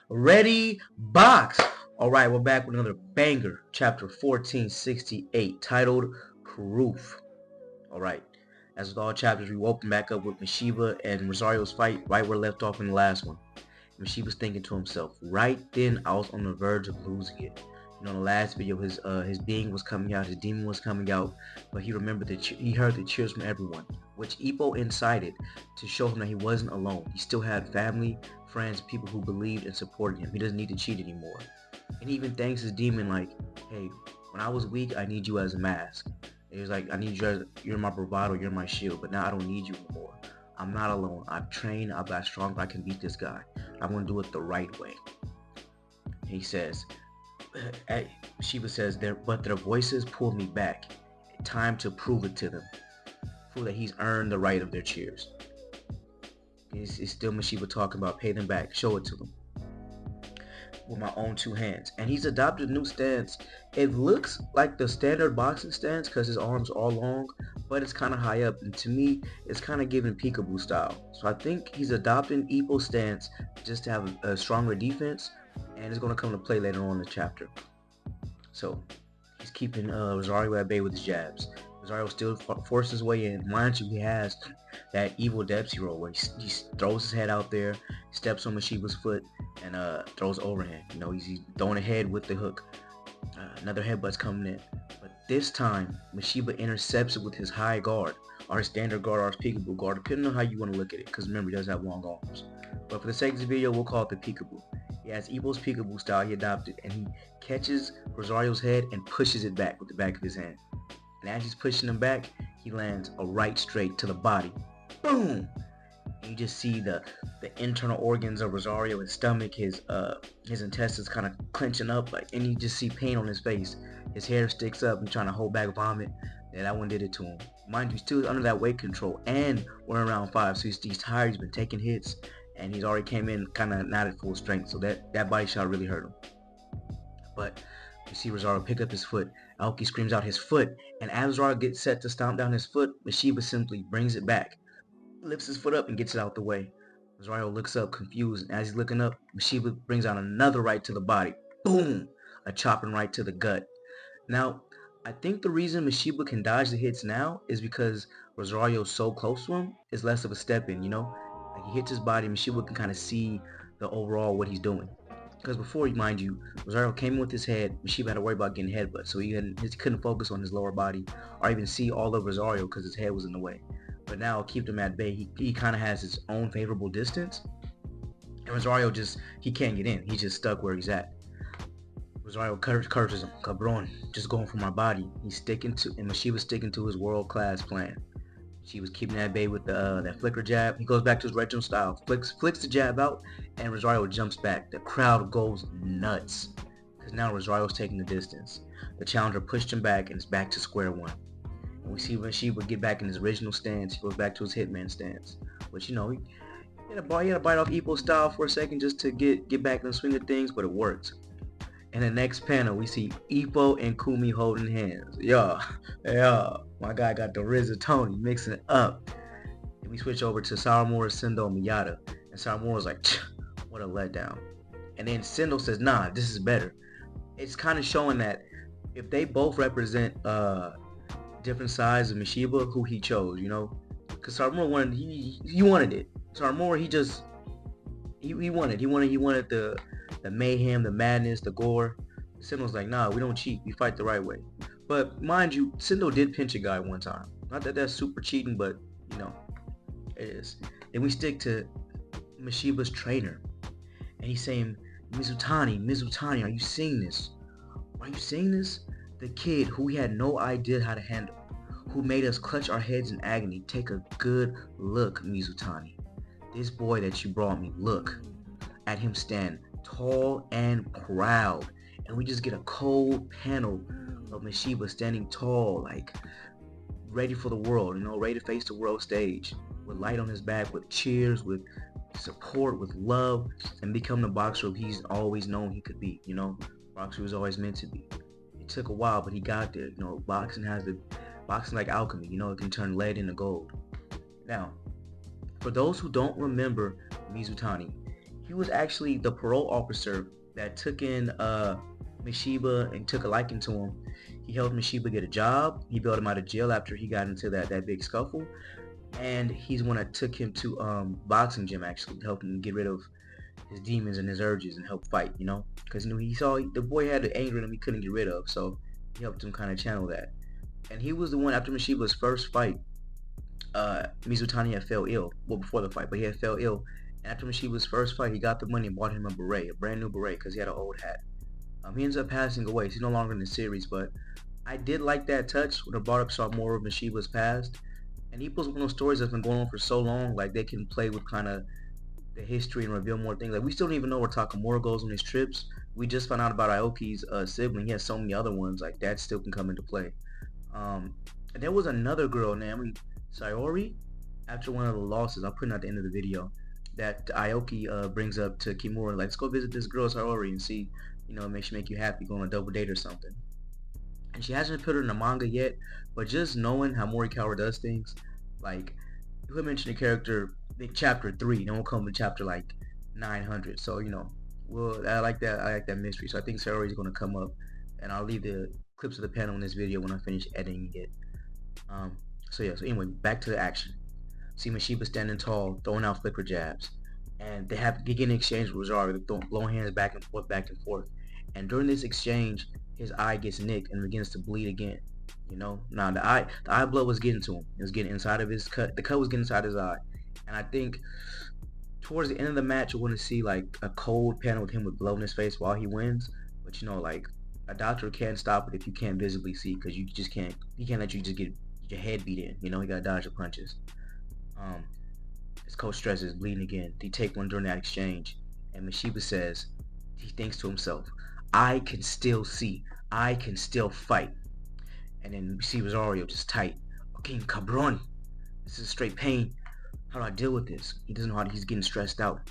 Ready, box. All right, we're back with another banger, chapter 1468, titled Proof. All right, as with all chapters, we open back up with Mishiba and Rosario's fight right where left off in the last one. Mishiba's thinking to himself, right then I was on the verge of losing it. You know, in the last video, his being was coming out, his demon was coming out, but he remembered that he heard the cheers from everyone, which Ippo incited to show him that he wasn't alone. He still had family, friends, people who believed and supported him. He doesn't need to cheat anymore. And he even thanks his demon like, hey, when I was weak, I need you as a mask. He was like, I need you as, you're my bravado, you're my shield, but now I don't need you anymore. I'm not alone. I've trained, I've got stronger, I can beat this guy. I'm going to do it the right way. He says, Shiva says, but their voices pulled me back. Time to prove it to them. Prove that he's earned the right of their cheers. It's still Mishiba talking about pay them back, show it to them. With my own two hands. And he's adopted a new stance. It looks like the standard boxing stance because his arms are long, but it's kind of high up, and to me it's kind of giving peekaboo style. So I think he's adopting Ippo's stance just to have a stronger defense, and it's going to come to play later on in the chapter. So he's keeping Rosario at bay with his jabs. Rosario still forces his way in. Mind you, he has that evil Depsy roll where he throws his head out there, steps on Mishiba's foot, and throws overhand. You know, he's throwing ahead with the hook. Another headbutt's coming in, but this time Mishiba intercepts it with his high guard, or his standard guard, or his peekaboo guard, depending on how you want to look at it, because remember, he does have long arms. But for the sake of this video, we'll call it the peekaboo. He has Ippo's peekaboo style he adopted, and he catches Rosario's head and pushes it back with the back of his hand. And as he's pushing him back, he lands a right straight to the body. Boom! And you just see the internal organs of Rosario, his stomach, his intestines kind of clenching up, like, and you just see pain on his face. His hair sticks up and trying to hold back vomit. Yeah, that one did it to him. Mind you, he's still under that weight control, and we're in round 5, so he's tired, he's been taking hits, and he's already came in kind of not at full strength, so that body shot really hurt him. But you see Rosario pick up his foot. Aoki screams out his foot, and as Rosario gets set to stomp down his foot, Mishiba simply brings it back, lifts his foot up and gets it out the way. Rosario looks up confused, and as he's looking up, Mishiba brings out another right to the body. Boom! A chopping right to the gut. Now, I think the reason Mishiba can dodge the hits now is because Rosario's so close to him, it's less of a step in, you know? Like, he hits his body, Mishiba can kind of see the overall what he's doing. Because before, mind you, Rosario came in with his head, Mishiba had to worry about getting headbutt, so he couldn't focus on his lower body or even see all of Rosario because his head was in the way. But now, keep him at bay, he kind of has his own favorable distance, and Rosario he can't get in, he's just stuck where he's at. Rosario curses him, cabron, just going for my body. He's and Mishiba's sticking to his world-class plan. She was keeping that bay with that flicker jab. He goes back to his retro style, flicks the jab out, and Rosario jumps back. The crowd goes nuts, because now Rosario's taking the distance. The challenger pushed him back, and it's back to square one. And we see Mishiba get back in his original stance. He goes back to his hitman stance, which, you know, he had to bite off Ippo style for a second just to get back in the swing of things, but it worked. In the next panel, we see Ippo and Kumi holding hands. Yeah, my guy got the Rizzatoni mixing it up. And we switch over to Sawamura, Sendo, and Miyata. And Sawamura's like, what a letdown. And then Sendo says, nah, this is better. It's kind of showing that if they both represent different sides of Mishiba, who he chose, you know? Because Sawamura wanted, he wanted it. Sawamura, he wanted the mayhem, the madness, the gore. Sendo's like, nah, we don't cheat, we fight the right way. But mind you, Sendo did pinch a guy one time. Not that that's super cheating, but you know, it is. Then we stick to Mishiba's trainer, and he's saying, Mizutani, are you seeing this? Are you seeing this? The kid who we had no idea how to handle, who made us clutch our heads in agony. Take a good look, Mizutani. This boy that you brought me, look at him stand tall and proud, and we just get a cold panel of Mishiba standing tall, like ready for the world, you know, ready to face the world stage, with light on his back, with cheers, with support, with love, and become the boxer he's always known he could be, you know, boxer was always meant to be. It took a while, but he got there. You know, boxing like alchemy, you know, it can turn lead into gold. Now, for those who don't remember Mizutani, He was actually the parole officer that took in Mishiba and took a liking to him. He helped Mishiba get a job. He bailed him out of jail after he got into that big scuffle. And he's one that took him to boxing gym, actually, to help him get rid of his demons and his urges and help fight, you know, because he saw the boy had the anger in him he couldn't get rid of, so he helped him kind of channel that. And he was the one, after Mishiba's first fight, Mizutani had fell ill, well, before the fight, but he had fell ill. And after Mishiba's first fight, he got the money and bought him a beret, a brand new beret, because he had an old hat. He ends up passing away, so he's no longer in the series, but I did like that touch when I brought up saw more of Mishiba's past. And Ippo's one of those stories that's been going on for so long, like they can play with kind of the history and reveal more things. Like we still don't even know where Takamura goes on his trips. We just found out about Aoki's sibling. He has so many other ones. Like that still can come into play. There was another girl named SAORI. After one of the losses, I'll put it at the end of the video, that Aoki brings up to Kimura. Like, let's go visit this girl SAORI and see, you know, make you happy, go on a double date or something. And she hasn't put her in the manga yet, but just knowing how Morikawa does things, like he'll mention a character in chapter 3, then we'll come to chapter like 900. So you know, I like that mystery. So I think Saori is going to come up, and I'll leave the clips of the panel in this video when I finish editing it. So anyway, back to the action. See Mishiba standing tall, throwing out flicker jabs, and they get an exchange with Rosario, blowing hands back and forth. And during this exchange, his eye gets nicked and begins to bleed again. You know, now the eye blood was getting to him. It was getting inside of his cut. The cut was getting inside his eye. And I think towards the end of the match, you're going to see like a cold panel with him with blood in his face while he wins. But you know, like a doctor can't stop it if you can't visibly see, because you just can't. He can't let you just get your head beat in. You know, he got to dodge the punches. His coach stresses, bleeding again. They take one during that exchange, and Mishiba says, he thinks to himself, I can still see. I can still fight. And then we see Rosario just tight. Okay, cabron. This is straight pain. How do I deal with this? He doesn't know how. He's getting stressed out.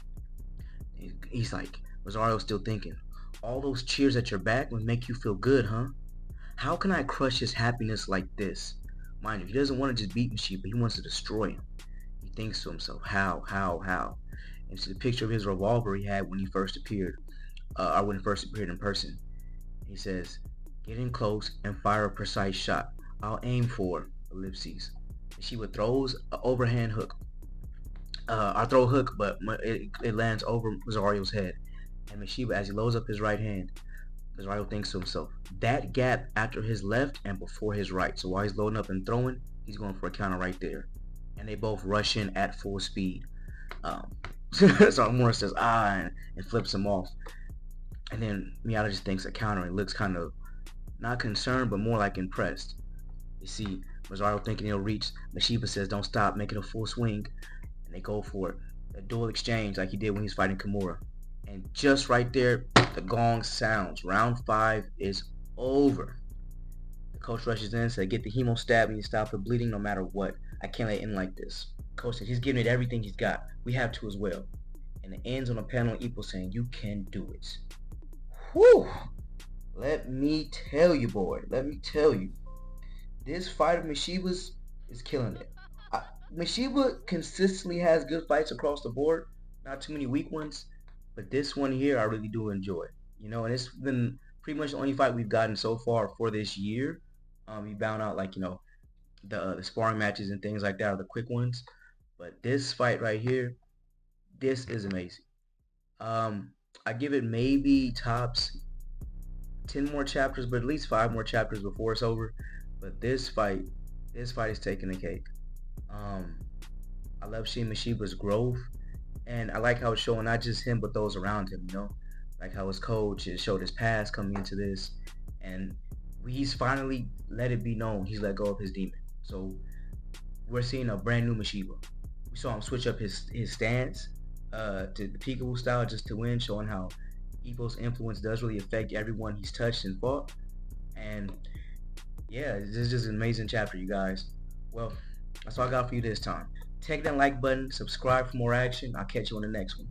He's like, Rosario's still thinking, all those cheers at your back would make you feel good, huh? How can I crush his happiness like this? Mind you, he doesn't want to just beat Mishiba. He wants to destroy him. He thinks to himself, how? And it's the picture of his revolver he had when he first appeared, or when he first appeared in person. He says, get in close and fire a precise shot. I'll aim for ellipses. Mishiba throws an overhand hook. I throw a hook, but it lands over Rosario's head. And Mishiba, as he loads up his right hand, Rosario thinks to himself, that gap after his left and before his right. So while he's loading up and throwing, he's going for a counter right there. And they both rush in at full speed. So Mura says, and flips him off. And then Miyata just thinks a counter and looks kind of not concerned, but more like impressed. You see Rosario thinking he'll reach. Mishiba says, don't stop, make it a full swing. And they go for it. A dual exchange like he did when he's fighting Kimura. And just right there, the gong sounds. Round 5 is over. The coach rushes in and says, get the hemo stab and you stop the bleeding no matter what. I can't let it end like this. Coach says he's giving it everything he's got. We have to as well. And it ends on a panel of Ippo saying, you can do it. Whew. Let me tell you, boy. Let me tell you. This fight of Mishiba's is killing it. Mishiba consistently has good fights across the board. Not too many weak ones. But this one here, I really do enjoy. You know, and it's been pretty much the only fight we've gotten so far for this year. We bound out, like, you know, the sparring matches and things like that are the quick ones. But this fight right here, this is amazing. I give it maybe tops 10 more chapters, but at least 5 more chapters before it's over. But this fight is taking the cake. I love seeing Mishiba's growth. And I like how it's showing not just him, but those around him, you know? Like how his coach has showed his past coming into this. And he's finally let it be known he's let go of his demon. So we're seeing a brand new Mishiba. We saw him switch up his stance to the peekaboo style just to win, showing how Ippo's influence does really affect everyone he's touched and fought. And yeah, this is just an amazing chapter, you guys. Well, that's all I got for you this time. Take that like button, subscribe for more action. I'll catch you on the next one.